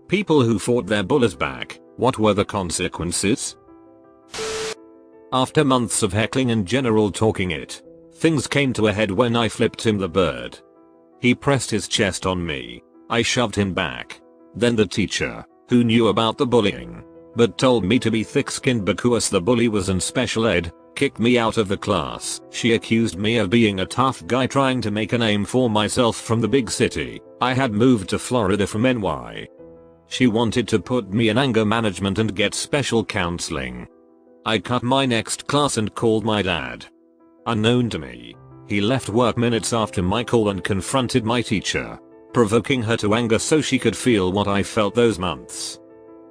People who fought their bullies back, what were the consequences? After months of heckling and general talking it, things came to a head when I flipped him the bird. He pressed his chest on me. I shoved him back. Then the teacher, who knew about the bullying, but told me to be thick-skinned because the bully was in special ed, kicked me out of the class. She accused me of being a tough guy trying to make a name for myself from the big city. I had moved to Florida from NY. She wanted to put me in anger management and get special counseling. I cut my next class and called my dad. Unknown to me, he left work minutes after my call and confronted my teacher, provoking her to anger so she could feel what I felt those months.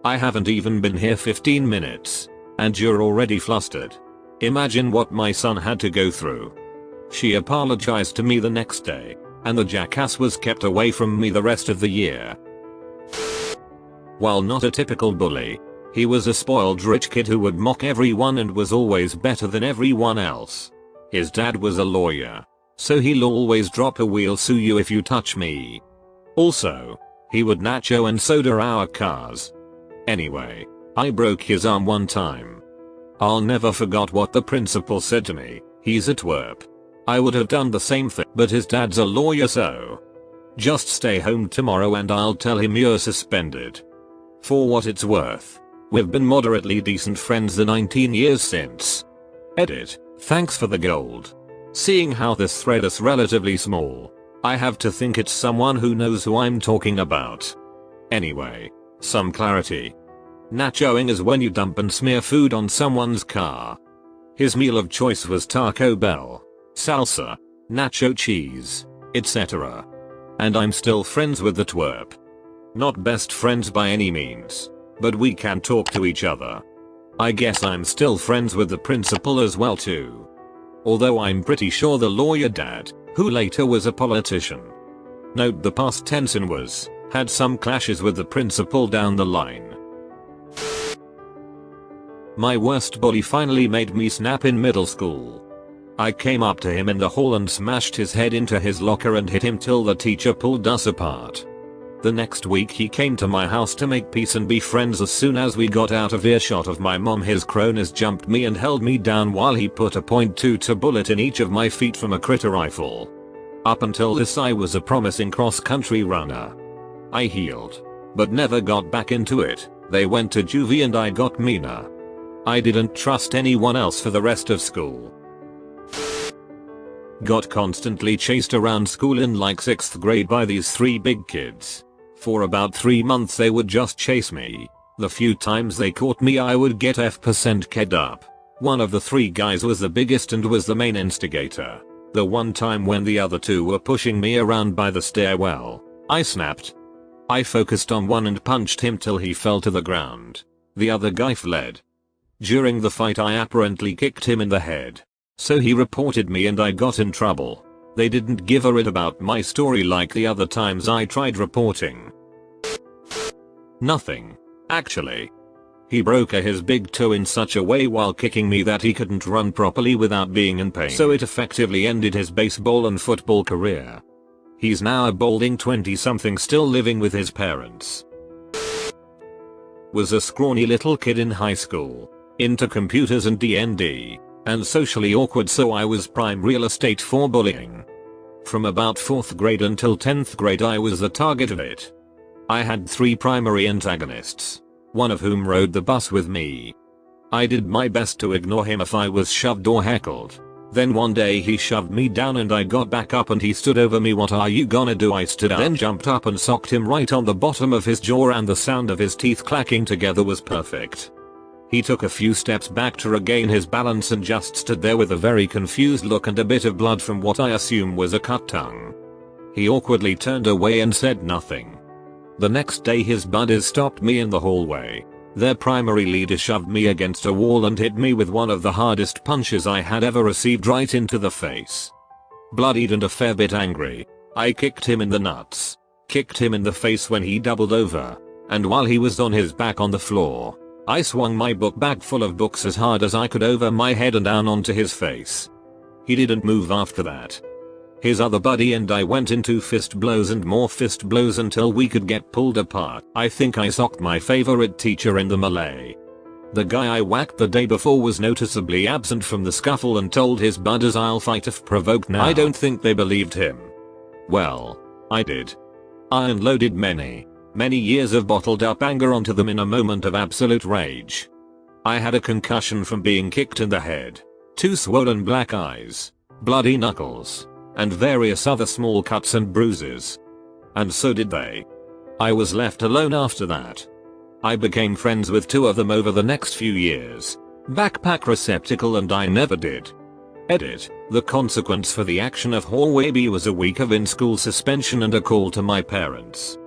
I haven't even been here 15 minutes, and you're already flustered. Imagine what my son had to go through. She apologized to me the next day, and the jackass was kept away from me the rest of the year. While not a typical bully, he was a spoiled rich kid who would mock everyone and was always better than everyone else. His dad was a lawyer, so he'll always drop a "we'll sue you if you touch me." Also, he would nacho and soda our cars. Anyway, I broke his arm one time. I'll never forget what the principal said to me. "He's a twerp." I would have done the same thing, but his dad's a lawyer, so just stay home tomorrow and I'll tell him you're suspended. For what it's worth, we've been moderately decent friends the 19 years since. Edit. Thanks for the gold. Seeing how this thread is relatively small, I have to think it's someone who knows who I'm talking about. Anyway, some clarity. Nachoing is when you dump and smear food on someone's car. His meal of choice was Taco Bell, salsa, nacho cheese, etc. And I'm still friends with the twerp. Not best friends by any means, but we can talk to each other. I guess I'm still friends with the principal as well too. Although I'm pretty sure the lawyer dad, who later was a politician. Note the past tense in was, had some clashes with the principal down the line. My worst bully finally made me snap in middle school. I came up to him in the hall and smashed his head into his locker and hit him till the teacher pulled us apart. The next week he came to my house to make peace and be friends. As soon as we got out of earshot of my mom, his cronies jumped me and held me down while he put a .22 bullet in each of my feet from a critter rifle. Up until this I was a promising cross-country runner. I healed, but never got back into it. They went to juvie and I got meaner. I didn't trust anyone else for the rest of school. Got constantly chased around school in like 6th grade by these 3 big kids. For about 3 months they would just chase me. The few times they caught me I would get F% ked up. One of the 3 guys was the biggest and was the main instigator. The one time when the other 2 were pushing me around by the stairwell, I snapped. I focused on one and punched him till he fell to the ground. The other guy fled. During the fight I apparently kicked him in the head. So he reported me and I got in trouble. They didn't give a rit about my story like the other times I tried reporting. Nothing. Actually. He broke his big toe in such a way while kicking me that he couldn't run properly without being in pain. So it effectively ended his baseball and football career. He's now a balding 20-something still living with his parents. Was a scrawny little kid in high school. Into computers and D&D. And socially awkward, so I was prime real estate for bullying. From about 4th grade until 10th grade I was the target of it. I had 3 primary antagonists, one of whom rode the bus with me. I did my best to ignore him if I was shoved or heckled. Then one day he shoved me down and I got back up and he stood over me. "What are you gonna do?" I stood up, then jumped up and socked him right on the bottom of his jaw, and the sound of his teeth clacking together was perfect. He took a few steps back to regain his balance and just stood there with a very confused look and a bit of blood from what I assume was a cut tongue. He awkwardly turned away and said nothing. The next day his buddies stopped me in the hallway. Their primary leader shoved me against a wall and hit me with one of the hardest punches I had ever received right into the face. Bloodied and a fair bit angry, I kicked him in the nuts, kicked him in the face when he doubled over, and while he was on his back on the floor, I swung my book bag full of books as hard as I could over my head and down onto his face. He didn't move after that. His other buddy and I went into fist blows and more fist blows until we could get pulled apart. I think I socked my favorite teacher in the melee. The guy I whacked the day before was noticeably absent from the scuffle and told his buddies I'll fight if provoked now. I don't think they believed him. Well, I did. I unloaded many years of bottled up anger onto them in a moment of absolute rage. I had a concussion from being kicked in the head, 2 swollen black eyes, bloody knuckles, and various other small cuts and bruises. And so did they. I was left alone after that. I became friends with 2 of them over the next few years. Backpack receptacle and I never did. Edit. The consequence for the action of hallway B was a week of in-school suspension and a call to my parents.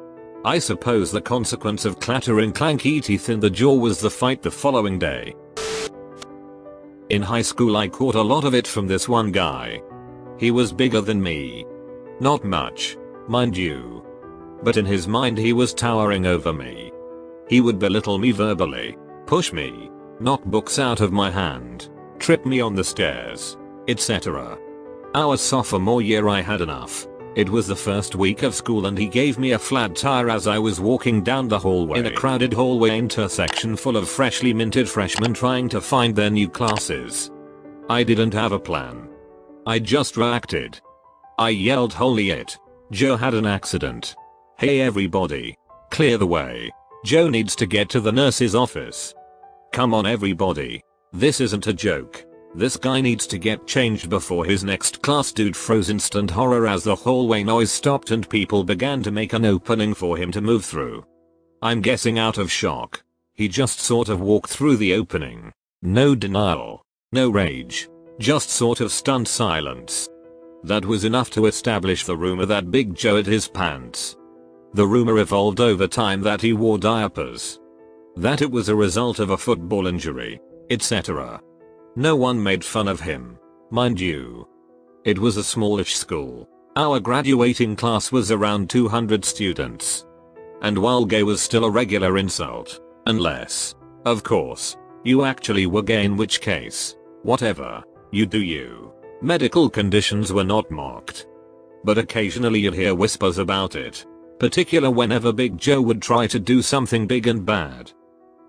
I suppose the consequence of clattering clanky teeth in the jaw was the fight the following day. In high school I caught a lot of it from this one guy. He was bigger than me. Not much, mind you. But in his mind he was towering over me. He would belittle me verbally, push me, knock books out of my hand, trip me on the stairs, etc. Our sophomore year I had enough. It was the first week of school and he gave me a flat tire as I was walking down the hallway in a crowded hallway intersection full of freshly minted freshmen trying to find their new classes. I didn't have a plan. I just reacted. I yelled, "Holy it! Joe had an accident. Hey everybody. Clear the way. Joe needs to get to the nurse's office. Come on everybody. This isn't a joke. This guy needs to get changed before his next class." Dude froze instant horror as the hallway noise stopped and people began to make an opening for him to move through. I'm guessing out of shock. He just sort of walked through the opening. No denial. No rage. Just sort of stunned silence. That was enough to establish the rumor that Big Joe had his pants. The rumor evolved over time that he wore diapers. That it was a result of a football injury, etc. No one made fun of him, mind you. It was a smallish school. Our graduating class was around 200 students. And while gay was still a regular insult, unless, of course, you actually were gay, in which case, whatever, you do you. Medical conditions were not mocked. But occasionally you'd hear whispers about it. Particular whenever Big Joe would try to do something big and bad.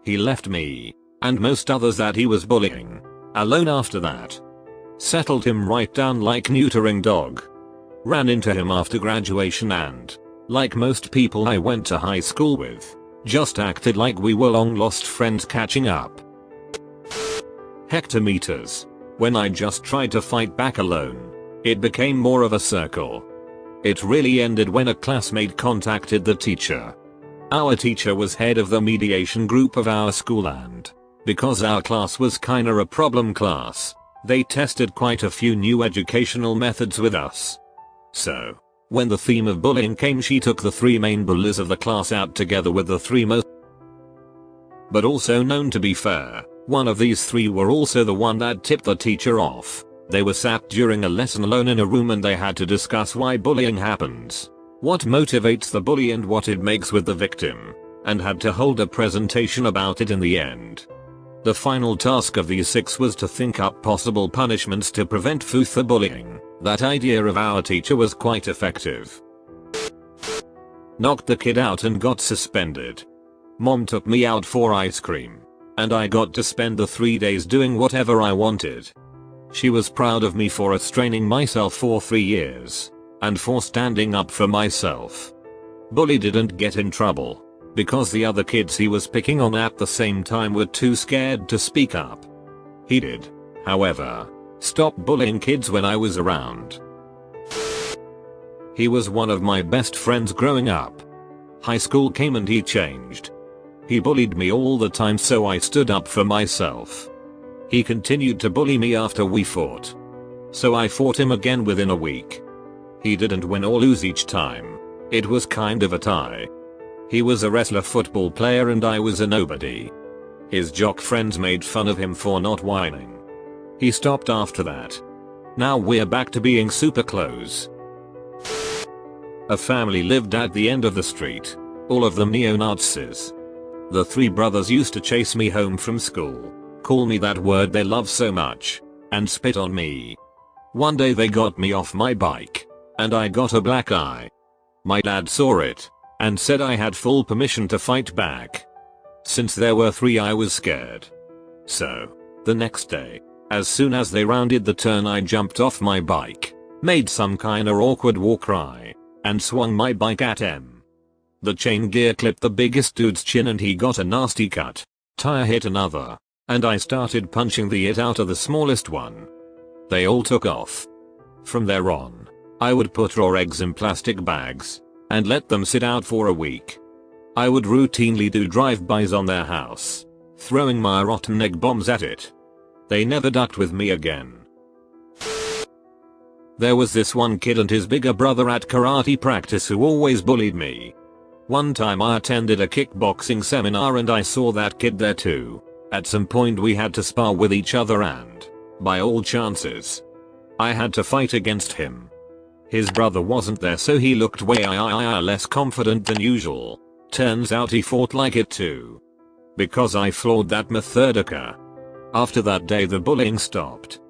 He left me, and most others that he was bullying, alone after that. Settled him right down like neutering dog. Ran into him after graduation and, like most people I went to high school with, just acted like we were long lost friends catching up. Hectometers. When I just tried to fight back alone, it became more of a circle. It really ended when a classmate contacted the teacher. Our teacher was head of the mediation group of our school and, because our class was kinda a problem class, they tested quite a few new educational methods with us. So, when the theme of bullying came, she took the 3 main bullies of the class out together with the 3 most, but also known to be fair. One of these 3 were also the one that tipped the teacher off. They were sat during a lesson alone in a room and they had to discuss why bullying happens, what motivates the bully and what it makes with the victim, and had to hold a presentation about it in the end. The final task of these 6 was to think up possible punishments to prevent further bullying. That idea of our teacher was quite effective. Knocked the kid out and got suspended. Mom took me out for ice cream, and I got to spend the 3 days doing whatever I wanted. She was proud of me for restraining myself for 3 years, and for standing up for myself. Bully didn't get in trouble, because the other kids he was picking on at the same time were too scared to speak up. He did, however, stop bullying kids when I was around. He was one of my best friends growing up. High school came and he changed. He bullied me all the time, so I stood up for myself. He continued to bully me after we fought. So I fought him again within a week. He didn't win or lose each time. It was kind of a tie. He was a wrestler football player and I was a nobody. His jock friends made fun of him for not whining. He stopped after that. Now we're back to being super close. A family lived at the end of the street. All of them neo-Nazis. The 3 brothers used to chase me home from school, call me that word they love so much, and spit on me. One day they got me off my bike, and I got a black eye. My dad saw it and said I had full permission to fight back. Since there were 3, I was scared. So, the next day, as soon as they rounded the turn, I jumped off my bike, made some kinda awkward war cry, and swung my bike at him. The chain gear clipped the biggest dude's chin and he got a nasty cut. Tire hit another, and I started punching the it out of the smallest one. They all took off. From there on, I would put raw eggs in plastic bags and let them sit out for a week. I would routinely do drive-bys on their house, throwing my rotten egg bombs at it. They never ducked with me again. There was this one kid and his bigger brother at karate practice who always bullied me. One time I attended a kickboxing seminar and I saw that kid there too. At some point we had to spar with each other and, by all chances, I had to fight against him. His brother wasn't there, so he looked way less confident than usual. Turns out he fought like it too. Because I floored that methodica. After that day the bullying stopped.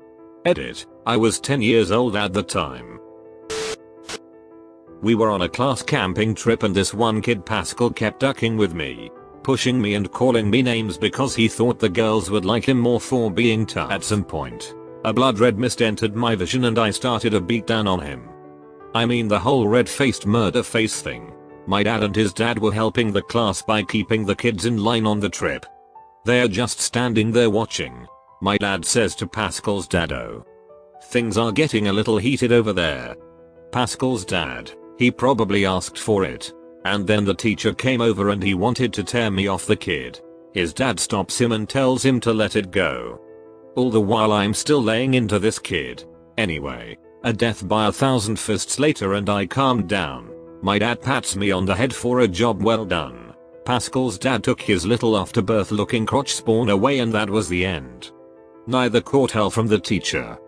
Edit, I was 10 years old at the time. We were on a class camping trip and this one kid Pascal kept ducking with me, pushing me and calling me names because he thought the girls would like him more for being tough. At some point, a blood red mist entered my vision and I started a beatdown on him. I mean the whole red-faced murder face thing. My dad and his dad were helping the class by keeping the kids in line on the trip. They're just standing there watching. My dad says to Pascal's dad, "Oh, things are getting a little heated over there." Pascal's dad, he probably asked for it. And then the teacher came over and he wanted to tear me off the kid. His dad stops him and tells him to let it go. All the while I'm still laying into this kid. Anyway, a death by 1,000 fists later and I calmed down. My dad pats me on the head for a job well done. Pascal's dad took his little afterbirth looking crotch spawn away and that was the end. Neither caught hell from the teacher,